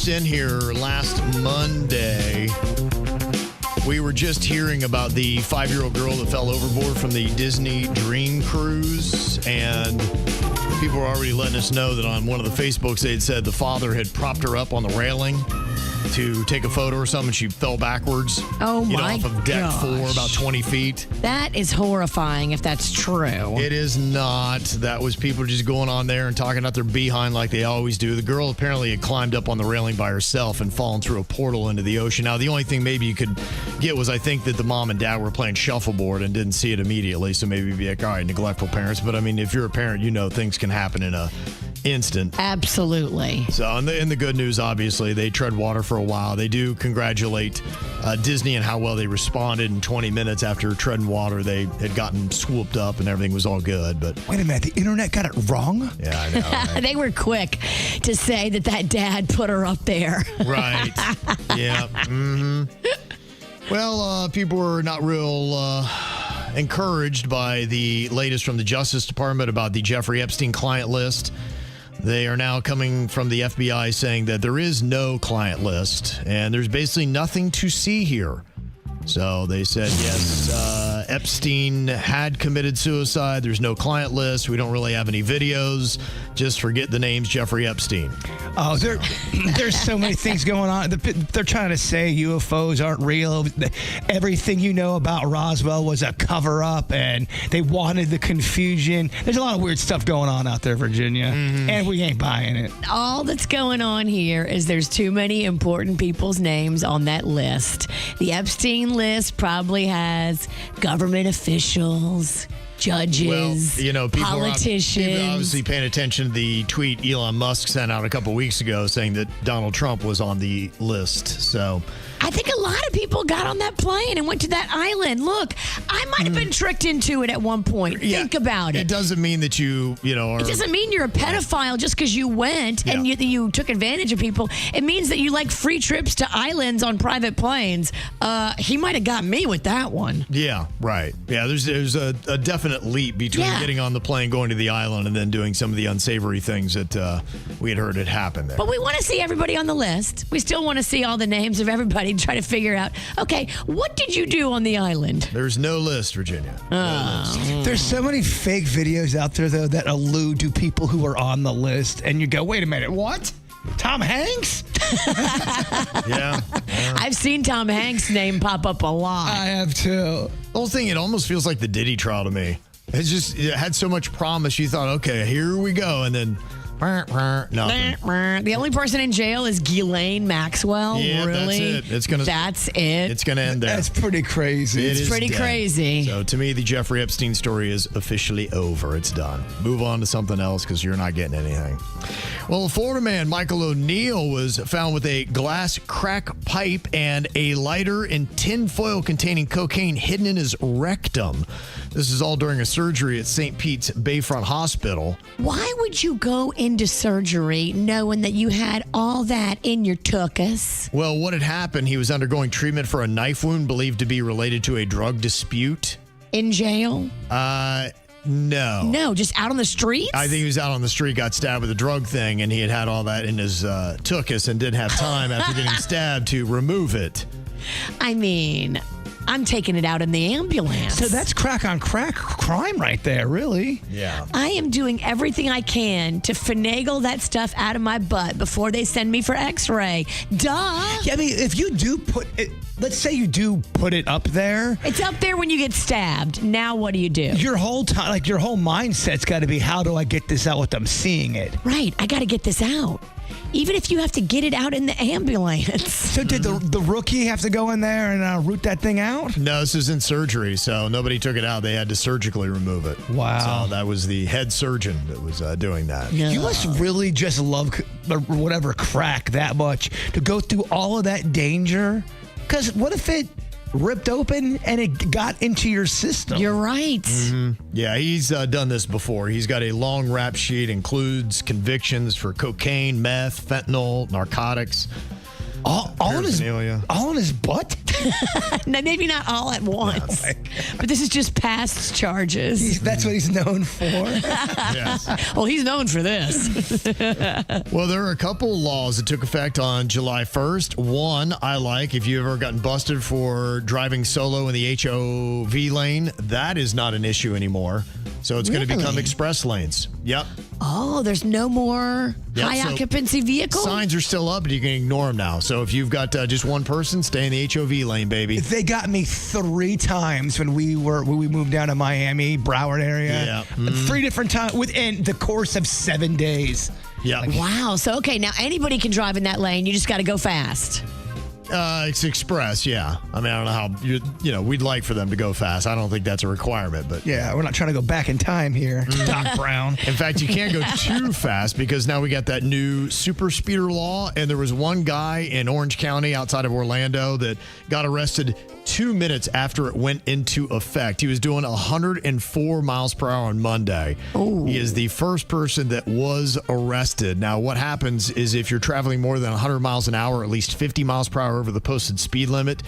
this in here last Monday. We were just hearing about the 5-year-old girl that fell overboard from the Disney Dream Cruise, and people were already letting us know that on one of the Facebooks they had said the father had propped her up on the railing to take a photo or something. She fell backwards. Oh, my off of deck gosh. 4, about 20 feet. That is horrifying if that's true. It is not. That was people just going on there and talking about their behind like they always do. The girl apparently had climbed up on the railing by herself and fallen through a portal into the ocean. Now, the only thing maybe you could get was I think that the mom and dad were playing shuffleboard and didn't see it immediately. So maybe you'd be like, all right, neglectful parents. But I mean, if you're a parent, you know things can happen in a instant. Absolutely. So, and the good news, obviously, they tread water for a while. They do congratulate Disney and how well they responded in 20 minutes after treading water. They had gotten swooped up and everything was all good. But wait a minute, the internet got it wrong? Yeah, I know. Right? They were quick to say that dad put her up there. Right. Yeah. Mm-hmm. Well, people were not real encouraged by the latest from the Justice Department about the Jeffrey Epstein client list. They are now coming from the FBI saying that there is no client list and there's basically nothing to see here. So they said, yes, Epstein had committed suicide. There's no client list. We don't really have any videos. Just forget the name's Jeffrey Epstein. Oh, there's so many things going on. They're trying to say UFOs aren't real. Everything you know about Roswell was a cover-up, and they wanted the confusion. There's a lot of weird stuff going on out there, Virginia, and we ain't buying it. All that's going on here is there's too many important people's names on that list. The Epstein list probably has government officials, judges, well, people politicians. People are obviously paying attention to the tweet Elon Musk sent out a couple weeks ago saying that Donald Trump was on the list. So I think a lot of people got on that plane and went to that island. Look, I might have been tricked into it at one point. Yeah, think about it. It doesn't mean that you are. It doesn't mean you're a pedophile just because you went and you took advantage of people. It means that you like free trips to islands on private planes. He might have got me with that one. Yeah, right. Yeah, there's a definite leap between getting on the plane, going to the island, and then doing some of the unsavory things that we had heard had happened there. But we want to see everybody on the list. We still want to see all the names of everybody, try to figure out, okay, what did you do on the island? There's no list, Virginia. No list. There's so many fake videos out there, though, that allude to people who are on the list, and you go, wait a minute, what? Tom Hanks? Yeah. I've seen Tom Hanks' name pop up a lot. I have too. The whole thing, it almost feels like the Diddy trial to me. It had so much promise. You thought, okay, here we go. And then nothing. The only person in jail is Ghislaine Maxwell. Yeah, really? that's it. That's it. It's going to end there. That's pretty crazy. It's pretty crazy. So to me, the Jeffrey Epstein story is officially over. It's done. Move on to something else because you're not getting anything. Well, a Florida man, Michael O'Neill, was found with a glass crack pipe and a lighter and tin foil containing cocaine hidden in his rectum. This is all during a surgery at St. Pete's Bayfront Hospital. Why would you go into surgery knowing that you had all that in your tuchus? Well, what had happened, he was undergoing treatment for a knife wound believed to be related to a drug dispute. In jail? No. No, just out on the streets? I think he was out on the street, got stabbed with a drug thing, and he had all that in his tuchus and didn't have time after getting stabbed to remove it. I mean, I'm taking it out in the ambulance. So that's crack on crack crime right there, really. Yeah. I am doing everything I can to finagle that stuff out of my butt before they send me for x-ray. Duh. Yeah, I mean, if you do put it, let's say you do put it up there. It's up there when you get stabbed. Now what do you do? Your whole time, like your whole mindset's got to be, how do I get this out with them seeing it? Right. I got to get this out. Even if you have to get it out in the ambulance. So did the rookie have to go in there and root that thing out? No, this is in surgery, so nobody took it out. They had to surgically remove it. Wow. So that was the head surgeon that was doing that. No. You must really just love whatever crack that much to go through all of that danger. Because what if it ripped open and it got into your system? You're right. Mm-hmm. Yeah, he's done this before. He's got a long rap sheet, includes convictions for cocaine, meth, fentanyl, narcotics. All in his butt? Now, maybe not all at once, but this is just past charges. That's what he's known for. Yes. Well, he's known for this. Well, there are a couple laws that took effect on July 1st. One, I like, if you've ever gotten busted for driving solo in the HOV lane, that is not an issue anymore. So it's going to become express lanes. Yep. Oh, there's no more high occupancy vehicle? Signs are still up, but you can ignore them now. So if you've got just one person, stay in the HOV lane, baby. They got me 3 times when we moved down to Miami, Broward area. Yeah. 3 different times within the course of 7 days. Yeah. Wow. So, okay, now anybody can drive in that lane. You just got to go fast. It's express, yeah. I mean, I don't know how, we'd like for them to go fast. I don't think that's a requirement, but. Yeah, we're not trying to go back in time here, Doc Brown. In fact, you can't go too fast because now we got that new super speeder law. And there was one guy in Orange County outside of Orlando that got arrested 2 minutes after it went into effect. He was doing 104 miles per hour on Monday. Ooh. He is the first person that was arrested. Now, what happens is if you're traveling more than 100 miles an hour, at least 50 miles per hour over the posted speed limit,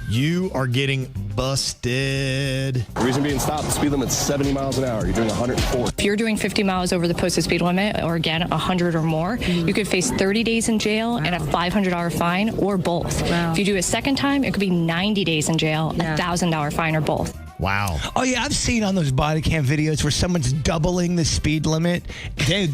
you are getting busted. The reason being stopped, the speed limit's 70 miles an hour. You're doing 104. If you're doing 50 miles over the posted speed limit, or again, 100 or more, you could face 30 days in jail and a $500 fine, or both. If you do a second time, it could be 90 days in jail, a $1,000 fine, or both. Wow. Oh yeah, I've seen on those body cam videos where someone's doubling the speed limit. They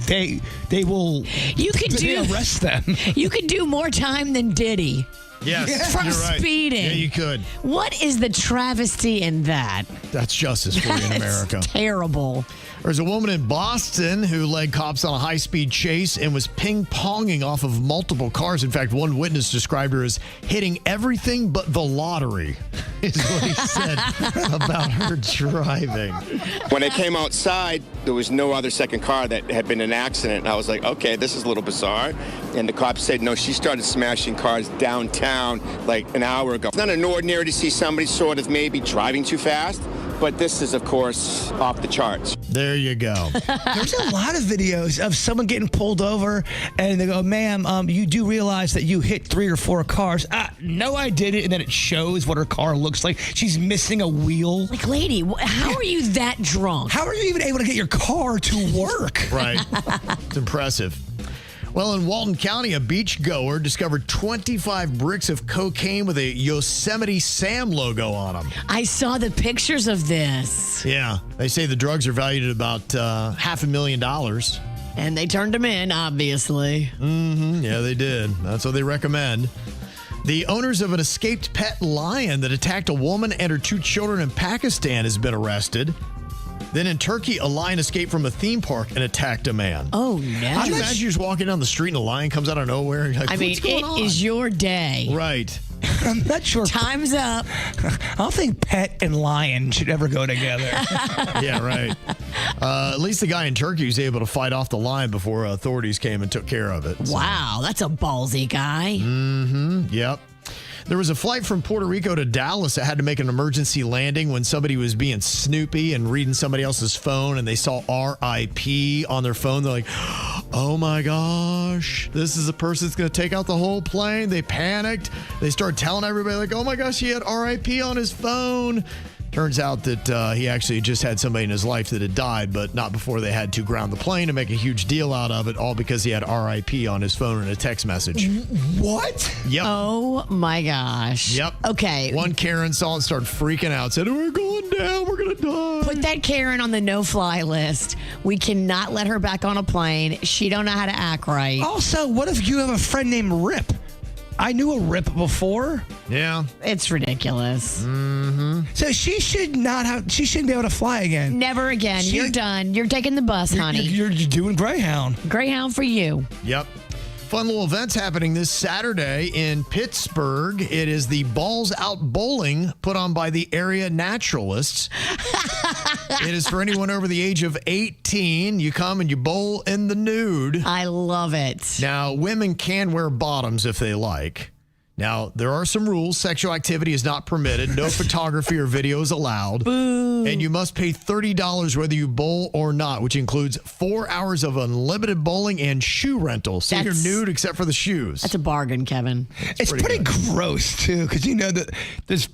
will. They arrest them. You could do more time than Diddy. Yes, From you're right. speeding. Yeah, you could. What is the travesty in that? That's justice for you in America. Terrible. There's a woman in Boston who led cops on a high-speed chase and was ping-ponging off of multiple cars. In fact, one witness described her as hitting everything but the lottery, is what he said about her driving. When I came outside, there was no other second car that had been in an accident. And I was like, okay, this is a little bizarre. And the cops said, no, she started smashing cars downtown like an hour ago. It's not an ordinary to see somebody sort of maybe driving too fast, but this is, of course, off the charts. There you go. There's a lot of videos of someone getting pulled over and they go, ma'am, you do realize that you hit 3 or 4 cars. No, I didn't. And then it shows what her car looks like. She's missing a wheel. Like, lady, how are you that drunk? How are you even able to get your car to work? Right. It's impressive. Well, in Walton County, a beachgoer discovered 25 bricks of cocaine with a Yosemite Sam logo on them. I saw the pictures of this. Yeah. They say the drugs are valued at about $500,000. And they turned him in, obviously. Yeah, they did. That's what they recommend. The owners of an escaped pet lion that attacked a woman and her 2 children in Pakistan has been arrested. Then in Turkey, a lion escaped from a theme park and attacked a man. Oh, no. Could you imagine you're just walking down the street and a lion comes out of nowhere? And you're like, I mean, what's going on? it is your day. Right. I'm not sure. Time's up. I don't think pet and lion should ever go together. Yeah, right. At least the guy in Turkey was able to fight off the lion before authorities came and took care of it. Wow, that's a ballsy guy. Yep. There was a flight from Puerto Rico to Dallas that had to make an emergency landing when somebody was being snoopy and reading somebody else's phone and they saw RIP on their phone. They're like, oh my gosh, this is the person that's going to take out the whole plane. They panicked. They started telling everybody like, oh my gosh, he had RIP on his phone. Turns out that he actually just had somebody in his life that had died, but not before they had to ground the plane and make a huge deal out of it, all because he had RIP on his phone in a text message. What? Yep. Oh, my gosh. Yep. Okay. One Karen saw it, started freaking out, said, we're going down, we're going to die. Put that Karen on the no-fly list. We cannot let her back on a plane. She don't know how to act right. Also, what if you have a friend named Rip? I knew a Rip before. Yeah. It's ridiculous. So she shouldn't be able to fly again. Never again. You're done. You're taking the bus, honey. You're doing Greyhound. Greyhound for you. Yep. Fun little events happening this Saturday in Pittsburgh. It is the Balls Out Bowling put on by the area naturalists. It is for anyone over the age of 18. You come and you bowl in the nude. I love it. Now, women can wear bottoms if they like. Now, there are some rules. Sexual activity is not permitted. No photography or video is allowed. Boo. And you must pay $30 whether you bowl or not, which includes 4 hours of unlimited bowling and shoe rental. So That's- you're nude except for the shoes. That's a bargain, Kevin. It's pretty gross, too, because you know that there's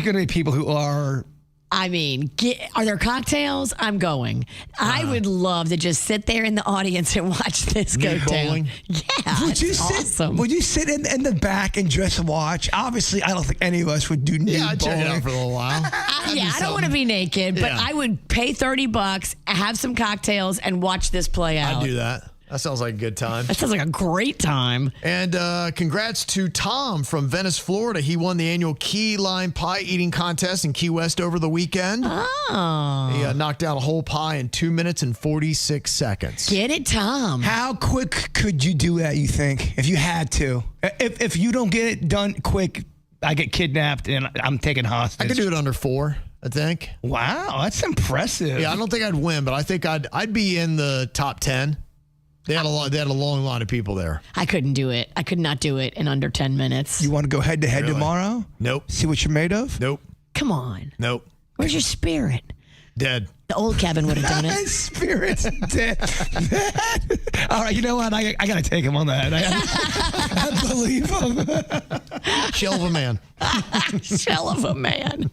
going to be people who are. I mean, are there cocktails? I'm going. I would love to just sit there in the audience and watch this go Nude down. bowling? Yeah, Would you it's sit? awesome. Would you sit in the back and just watch? Obviously, I don't think any of us would do nude Yeah, I'd check it bowling. out for a little while. I don't want to be naked, but Yeah. I would pay $30, have some cocktails, and watch this play out. I'd do that. That sounds like a good time. That sounds like a great time. And congrats to Tom from Venice, Florida. He won the annual key lime pie eating contest in Key West over the weekend. Oh. He knocked down a whole pie in 2 minutes and 46 seconds. Get it, Tom. How quick could you do that, you think, if you had to? If you don't get it done quick, I get kidnapped and I'm taken hostage. I could do it under 4, I think. Wow, that's impressive. Yeah, I don't think I'd win, but I think I'd be in the top 10. They had a long line of people there. I couldn't do it. I could not do it in under 10 minutes. You want to go head to head Really? tomorrow? Nope. See what you're made of? Nope. Come on. Nope. Where's your spirit? Dead. The old Kevin would have done My it. spirit's dead. All right, you know what? I got to take him on that. I believe him. Shell of a man. Shell of a man.